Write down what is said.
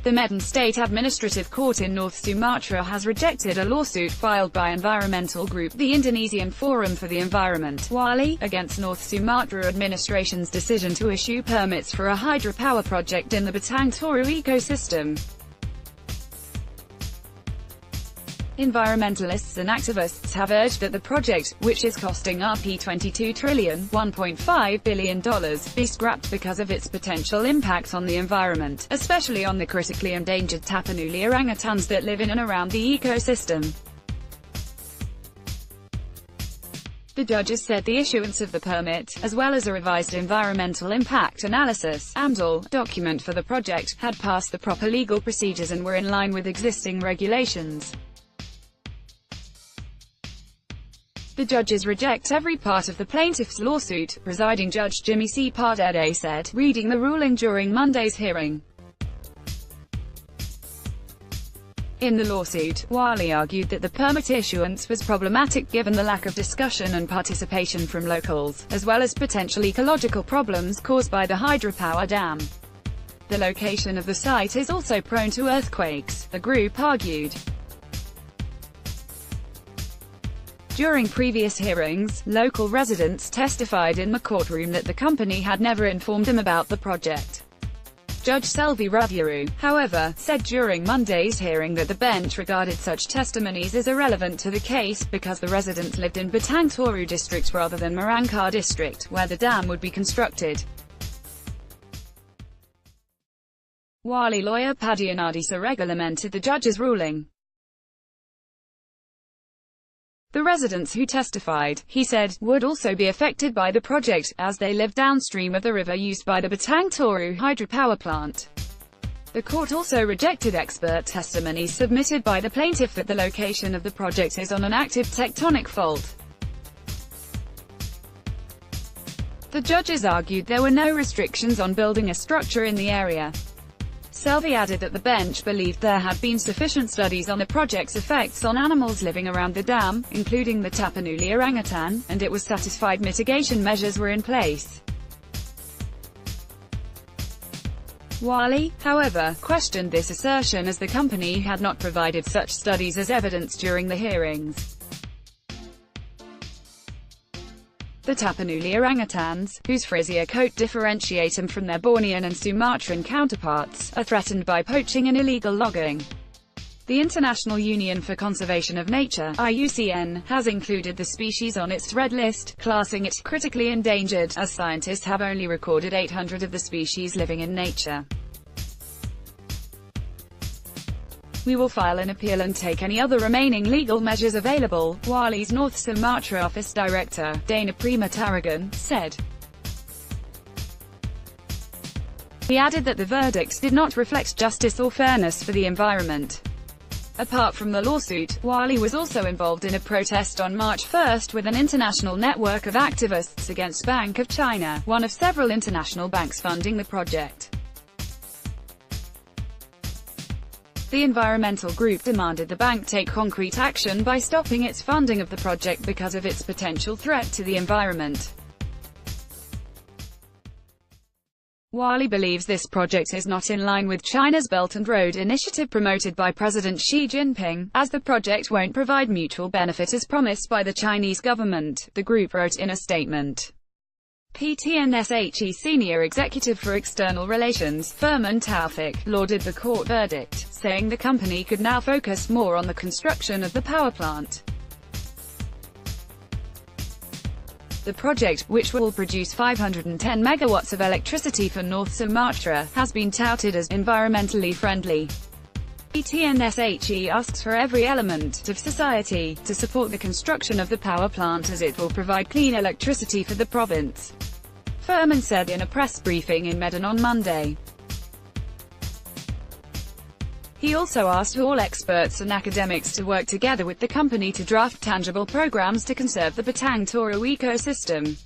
The Medan State Administrative Court in North Sumatra has rejected a lawsuit filed by environmental group the Indonesian Forum for the Environment (WALI) against North Sumatra administration's decision to issue permits for a hydropower project in the Batang-Toru-ecosystem. Environmentalists and activists have urged that the project, which is costing Rp 22 trillion ($1.5 billion), be scrapped because of its potential impact on the environment, especially on the critically endangered Tapanuli-orangutans that live in and around the ecosystem. The judges said the issuance of the permit, as well as a revised environmental impact analysis (AMDAL) document for the project, had passed the proper legal procedures and were in line with existing regulations. The judges reject every part of the plaintiff's lawsuit, presiding Judge Jimmy C. Pardede said, reading the ruling during Monday's hearing. In the lawsuit, WALI argued that the permit issuance was problematic given the lack of discussion and participation from locals, as well as potential ecological problems caused by the hydropower dam. The location of the site is also prone to earthquakes, the group argued. During previous hearings, local residents testified in the courtroom that the company had never informed them about the project. Judge Selvi Raviru, however, said during Monday's hearing that the bench regarded such testimonies as irrelevant to the case, because the residents lived in Batang-Toru district rather than Marangkar district, where the dam would be constructed. WALI lawyer Padianadi Sarega lamented the judge's ruling. The residents who testified, he said, would also be affected by the project, as they live downstream of the river used by the Batang-Toru hydropower plant. The court also rejected expert testimony submitted by the plaintiff that the location of the project is on an active tectonic fault. The judges argued there were no restrictions on building a structure in the area. Selvi added that the bench believed there had been sufficient studies on the project's effects on animals living around the dam, including the Tapanuli-orangutan, and it was satisfied mitigation measures were in place. WALI, however, questioned this assertion as the company had not provided such studies as evidence during the hearings. The Tapanuli-orangutans, whose frizzier coat differentiate them from their Bornean and Sumatran counterparts, are threatened by poaching and illegal logging. The International Union for Conservation of Nature (IUCN) has included the species on its red list, classing it critically endangered, as scientists have only recorded 800 of the species living in nature. We will file an appeal and take any other remaining legal measures available, WALI's North Sumatra office director, Dana Prima Taragan, said. He added that the verdicts did not reflect justice or fairness for the environment. Apart from the lawsuit, WALI was also involved in a protest on March 1 with an international network of activists against Bank of China, one of several international banks funding the project. The environmental group demanded the bank take concrete action by stopping its funding of the project because of its potential threat to the environment. WALI believes this project is not in line with China's Belt and Road Initiative promoted by President Xi Jinping, as the project won't provide mutual benefit as promised by the Chinese government, the group wrote in a statement. PTNSHE Senior Executive for External Relations, Firman Taufik, lauded the court verdict, saying the company could now focus more on the construction of the power plant. The project, which will produce 510 megawatts of electricity for North Sumatra, has been touted as environmentally friendly. PTNSHE asks for every element of society to support the construction of the power plant as it will provide clean electricity for the province, Firman said in a press briefing in Medan on Monday. He also asked all experts and academics to work together with the company to draft tangible programs to conserve the Batang-Toru ecosystem.